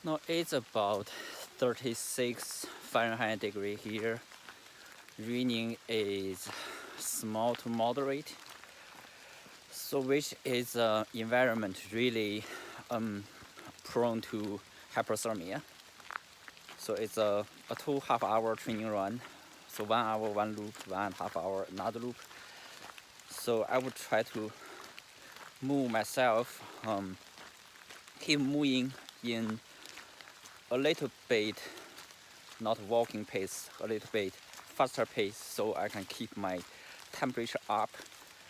Now it's about 36 Fahrenheit degree here. Raining is small to moderate, so which is environment really prone to hypothermia. So it's a 2.5 hour training run. So 1 hour one loop, 1.5 hour another loop. So I would try to move myself, keep moving in a little bit, not walking pace, a little bit faster pace, so I can keep my temperature up,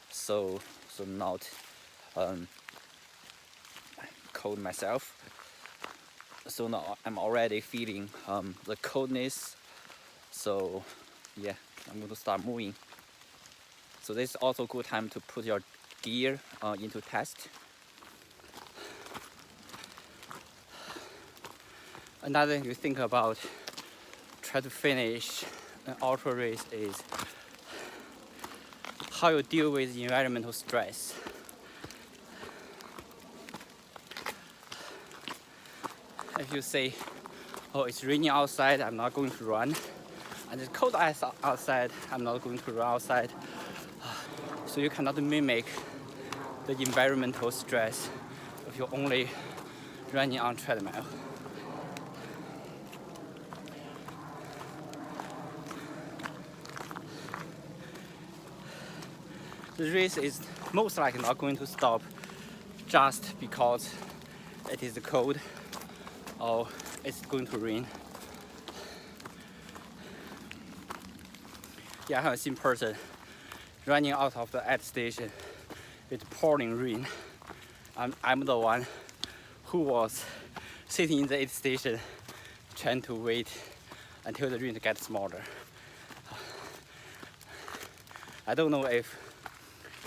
so not cold myself. So now I'm already feeling the coldness. So yeah, I'm going to start moving. So this is also a good time to put your gear into test. Another thing you think about, try to finish an ultra race, is how you deal with environmental stress. If you say, oh, it's raining outside, I'm not going to run, and it's cold outside, I'm not going to run outside, so you cannot mimic the environmental stress if you're only running on treadmill. The race is most likely not going to stop just because it is cold or it's going to rain. Yeah, I have seen person running out of the aid station with pouring rain. I'm the one who was sitting in the aid station trying to wait until the rain gets smaller. I don't know if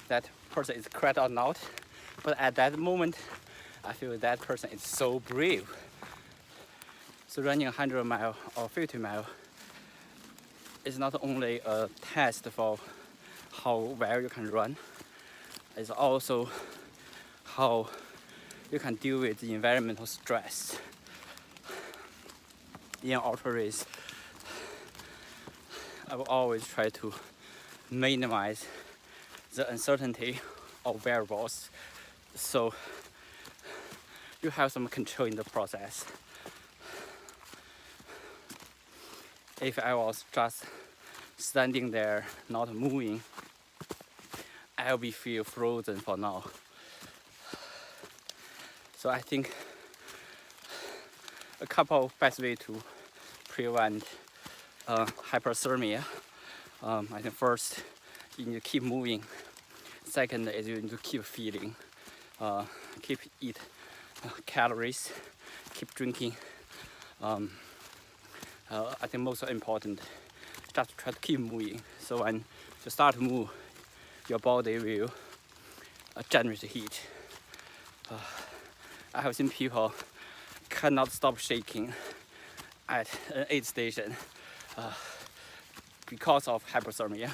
that person is correct or not, but at that moment I feel that person is so brave. So running 100 miles or 50 miles is not only a test for how well you can run, it's also how you can deal with the environmental stress. In an ultra race, I will always try to minimize the uncertainty of variables, so you have some control in the process. If I was just standing there not moving, I'll be feel frozen for now. So I think a couple of best ways to prevent hypothermia. I think first, you need to keep moving. Second is you need to keep feeding, keep eat calories, keep drinking. I think most important, just try to keep moving. So when you start to move, your body will generate heat. I have seen people cannot stop shaking at an aid station because of hypothermia.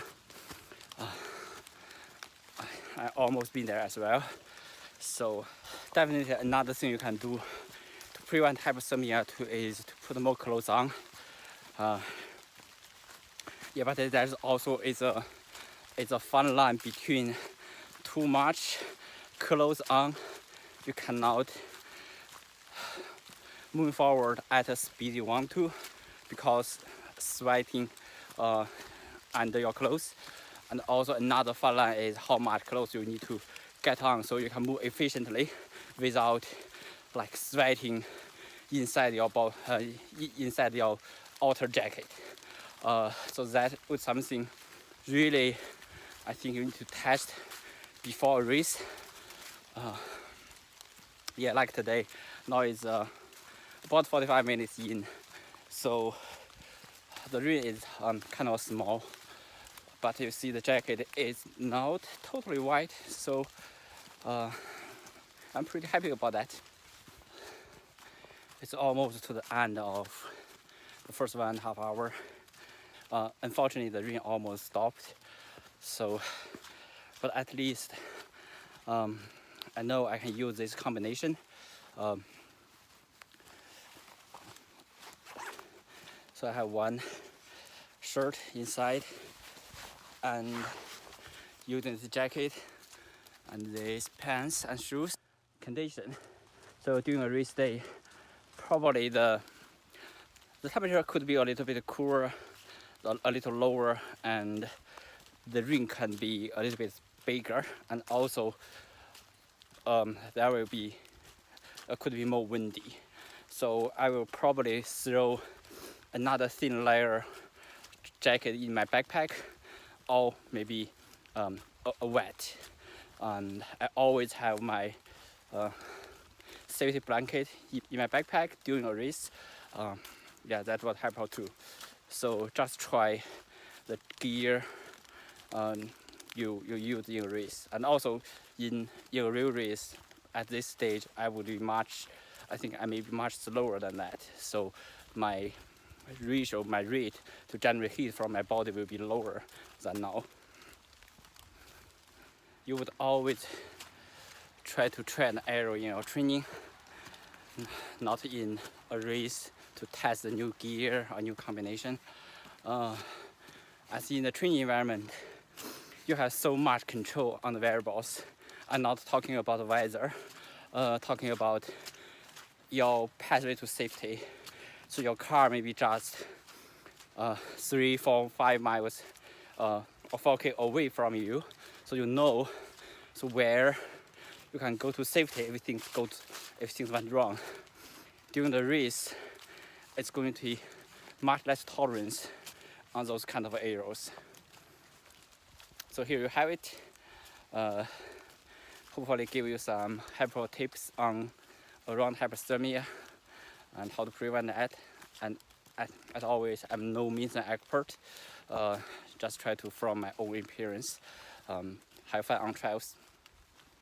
I almost been there as well. So definitely another thing you can do to prevent hypothermia is to put more clothes on. Yeah, but there's also is a fine line between too much clothes on. You cannot move forward at a speed you want to because sweating under your clothes. And also another fine line is how much clothes you need to get on so you can move efficiently without like sweating inside your inside your outer jacket. So that was something really I think you need to test before a race. Yeah, like today, now it's about 45 minutes in, so the rain is kind of small, but you see the jacket is not totally white, so I'm pretty happy about that. It's almost to the end of the first 1.5 hours. Unfortunately, the rain almost stopped, so but at least I know I can use this combination. So I have one shirt inside and using the jacket and these pants and shoes. Condition. So during a race day, probably the temperature could be a little bit cooler, a little lower, and the ring can be a little bit bigger, and also there will be could be more windy. So I will probably throw another thin layer jacket in my backpack, or maybe a wet. And I always have my safety blanket in my backpack during a race. Yeah, that's what Hypo too. So just try the gear you use in a race, and also in a real race. At this stage, I think I may be much slower than that. So my ratio, my rate to generate heat from my body will be lower than now. You would always try to train aero in your training, not in a race to test the new gear or new combination. As in the training environment, you have so much control on the variables. I'm not talking about the weather, talking about your pathway to safety. So your car may be just 3, 4, 5 miles or 4K away from you, so you know where you can go to safety if things went wrong. During the race, it's going to be much less tolerance on those kind of errors. So here you have it. Hopefully give you some helpful tips on around hypothermia and how to prevent that. And as always, I'm no means an expert. Just try to from my own experience. Have fun on trails.